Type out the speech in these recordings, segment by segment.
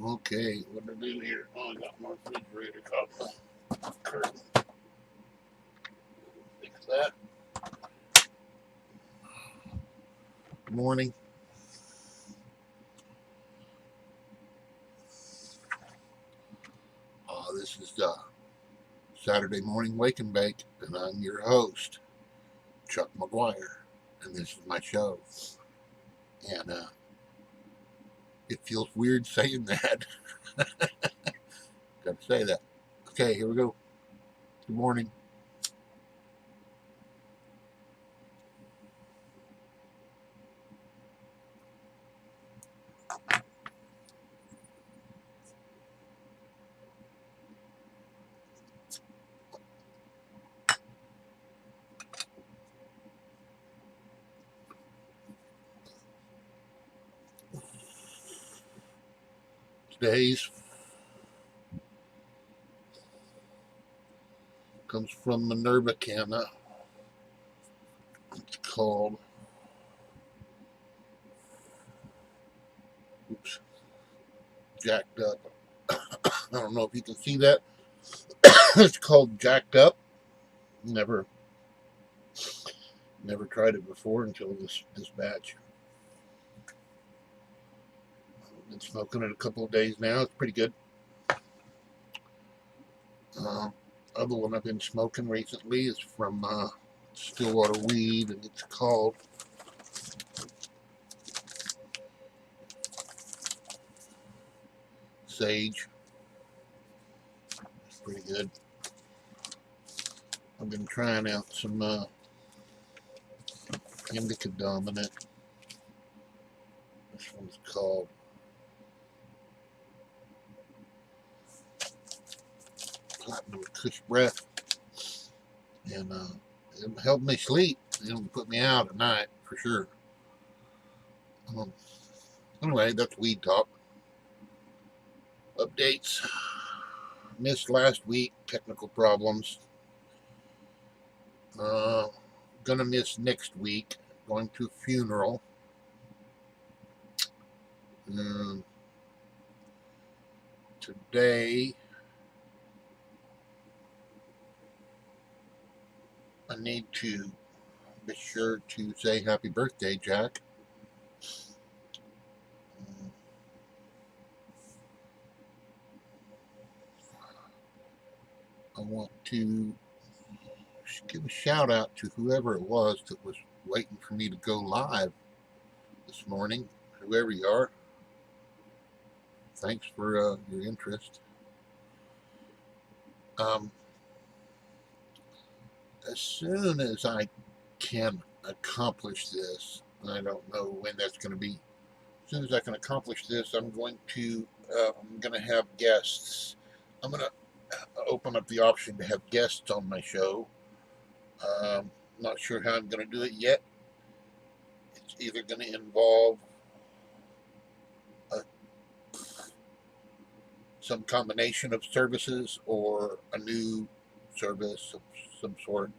Okay, what do I do here? Oh, I got my refrigerator caught my curtain. Fix that. Morning. This is Saturday Morning Wake and Bake, and I'm your host, Chuck McGuire, and this is my show. And it feels weird saying that. Got to say that. Okay, here we go. Good morning. Today's comes from Minerva Canna. It's called, oops, Jacked Up. I don't know if you can see that. It's called Jacked Up. Never tried it before until this batch. Been smoking it a couple of days now. It's pretty good. Other one I've been smoking recently is from Stillwater Weed, and it's called Sage. It's pretty good. I've been trying out some Indica Dominant. This one's called Platinum Kush Breath, and it helped me sleep. It'll put me out at night for sure. Anyway, that's weed talk. Updates. Missed last week, technical problems. Gonna miss next week, going to a funeral. Today, I need to be sure to say happy birthday, Jack. I want to give a shout out to whoever it was that was waiting for me to go live this morning. Whoever you are, thanks for your interest. As soon as I can accomplish this, I don't know when that's going to be. As soon as I can accomplish this, I'm going to have guests. I'm going to open up the option to have guests on my show. Not sure how I'm going to do it yet. It's either going to involve some combination of services or a new service of some sort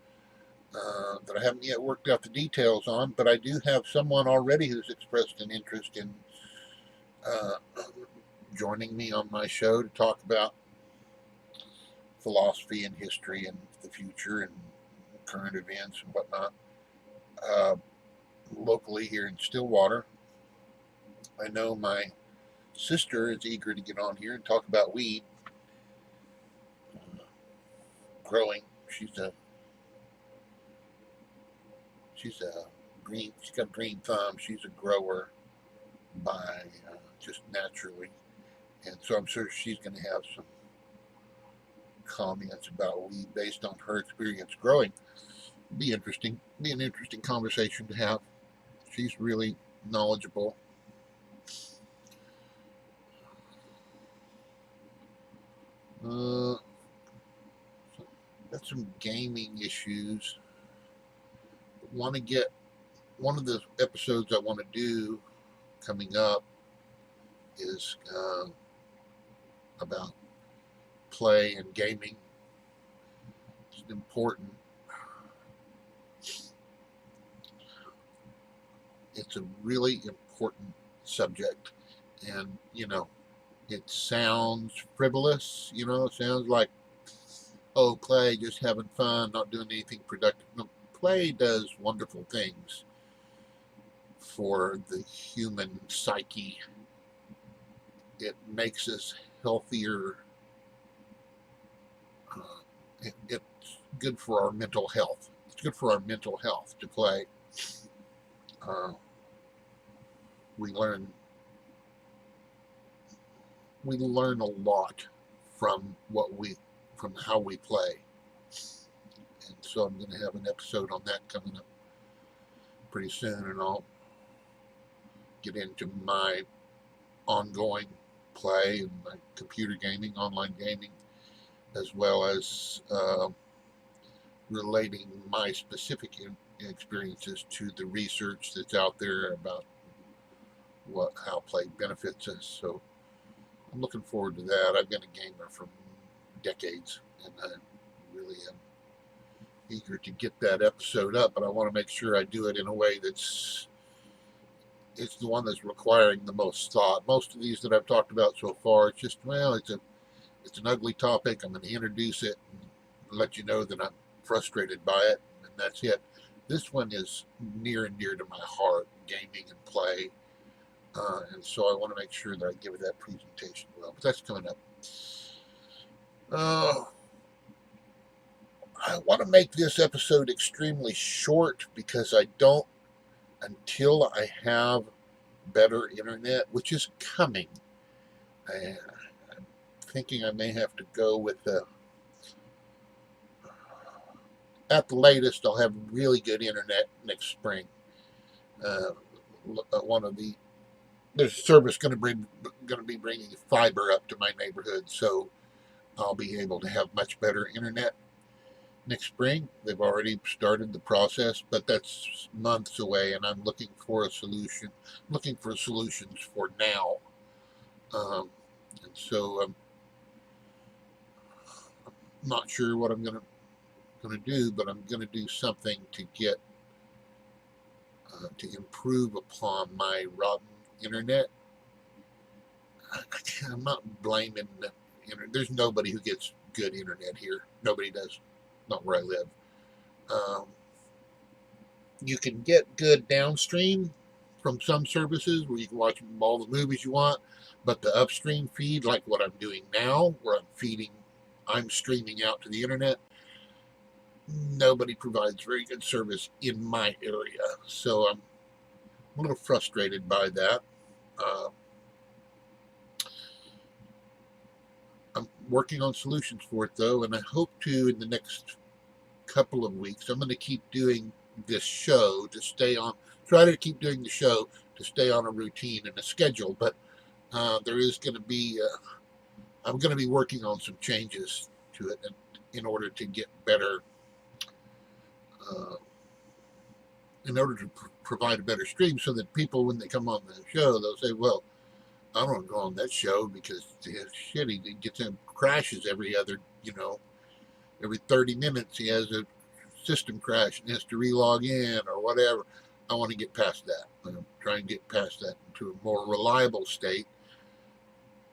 that I haven't yet worked out the details on, but I do have someone already who's expressed an interest in joining me on my show to talk about philosophy and history and the future and current events and whatnot. Locally here in Stillwater, I know my sister is eager to get on here and talk about weed growing. She's a green. She's got a green thumb. She's a grower by just naturally, and so I'm sure she's going to have some comments about weed based on her experience growing. Be interesting. Be an interesting conversation to have. She's really knowledgeable. Got some gaming issues. Want to get one of the episodes I want to do coming up is about play and gaming. It's important. It's a really important subject, and It sounds frivolous, you know, it sounds like, oh, play, just having fun, not doing anything productive. No, play does wonderful things for the human psyche. It makes us healthier. It's good for our mental health. It's good for our mental health to play. Uh, we learn we learn a lot from from how we play. And so I'm going to have an episode on that coming up pretty soon, and I'll get into my ongoing play and my computer gaming, online gaming, as well as relating my specific experiences to the research that's out there about how play benefits us. So I'm looking forward to that. I've been a gamer for decades, and I really am eager to get that episode up, but I want to make sure I do it in a way it's the one that's requiring the most thought. Most of these that I've talked about so far, it's just, well, it's an ugly topic. I'm going to introduce it and let you know that I'm frustrated by it, and that's it. This one is near and dear to my heart, gaming and play, and so I want to make sure that I give it that presentation well. But that's coming up. I want to make this episode extremely short because I don't, until I have better internet, which is coming. I'm thinking I may have to go with at the latest, I'll have really good internet next spring. There's a service going to be bringing fiber up to my neighborhood, so I'll be able to have much better internet next spring. They've already started the process, but that's months away, and I'm looking for a solution. Looking for solutions for now, and so I'm not sure what I'm going to do, but I'm going to do something to get to improve upon my rotten internet. I'm not blaming the internet. There's nobody who gets good internet here. Nobody does. Not where I live. You can get good downstream from some services where you can watch all the movies you want, but the upstream feed, like what I'm doing now, where I'm streaming out to the internet, nobody provides very good service in my area. So I'm a little frustrated by that. I'm working on solutions for it, though, and I hope to, in the next couple of weeks, I'm going to keep doing this show try to keep doing the show to stay on a routine and a schedule, but there is going to be, I'm going to be working on some changes to it in order to get better, in order to provide a better stream so that people, when they come on the show, they'll say, well, I don't want to go on that show because shit, he gets him crashes every 30 minutes he has a system crash and has to relog in or whatever. I want to get past that. I'm trying to get past that into a more reliable state,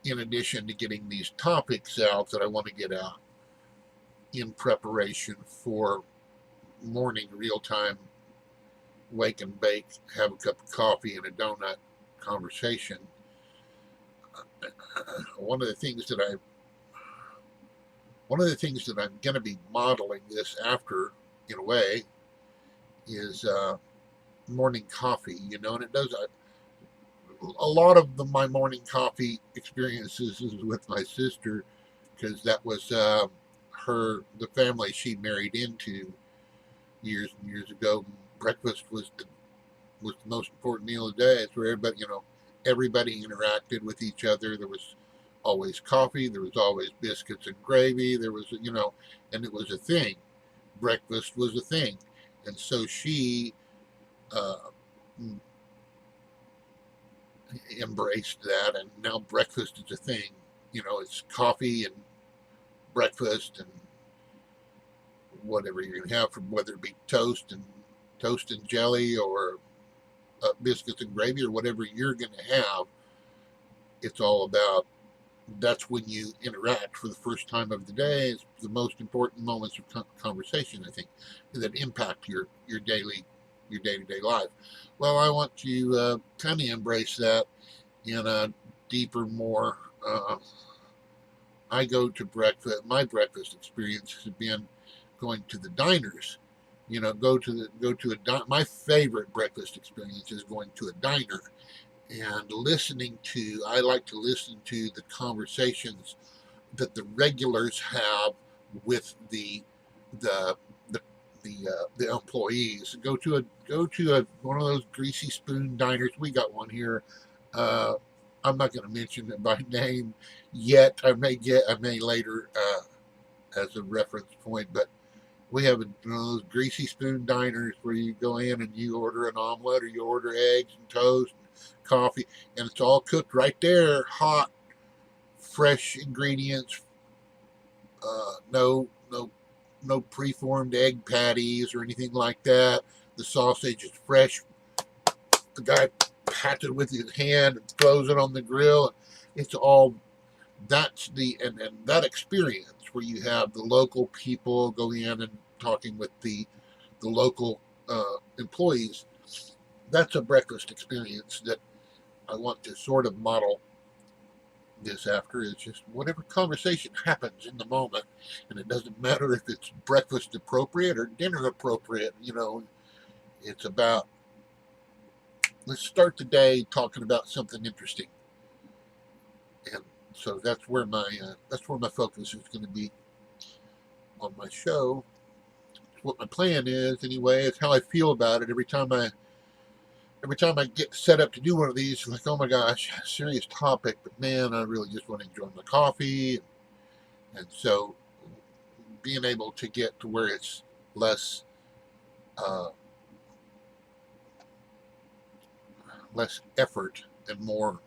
in addition to getting these topics out that I want to get out in preparation for morning real-time wake and bake, have a cup of coffee and a donut conversation. One of the things that I'm going to be modeling this after, in a way, is morning coffee. And it does a lot of my morning coffee experiences is with my sister, because that was the family she married into years and years ago. Breakfast was the most important meal of the day. It's where everybody interacted with each other. There was always coffee. There was always biscuits and gravy. There was, and it was a thing. Breakfast was a thing. And so she embraced that, and now breakfast is a thing. It's coffee and breakfast and whatever you're going to have, from whether it be toast and jelly or biscuits and gravy or whatever you're going to have. It's all about that's when you interact for the first time of the day. It's the most important moments of conversation, I think, that impact your day to day life. Well, I want to kind of embrace that in a deeper, more. I go to breakfast. My breakfast experience has been going to the diners. You know, go to my favorite breakfast experience is going to a diner and listening to. I like to listen to the conversations that the regulars have with the the the employees. Go to a one of those greasy spoon diners. We got one here. Uh, I'm not going to mention it by name yet. I may later as a reference point, but we have one of those greasy spoon diners where you go in and you order an omelet or you order eggs and toast, and coffee, and it's all cooked right there, hot, fresh ingredients, no preformed egg patties or anything like that. The sausage is fresh. The guy pats it with his hand and throws it on the grill. It's all and that experience where you have the local people go in and talking with the local employees. That's a breakfast experience that I want to sort of model this after. Is just whatever conversation happens in the moment, and it doesn't matter if it's breakfast appropriate or dinner appropriate. You know, it's about let's start the day talking about something interesting, and so that's where my focus is going to be on my show. What my plan is anyway. It's how I feel about it every time I get set up to do one of these. Like, oh my gosh, serious topic, but man, I really just want to enjoy my coffee, and so being able to get to where it's less uh, less effort and more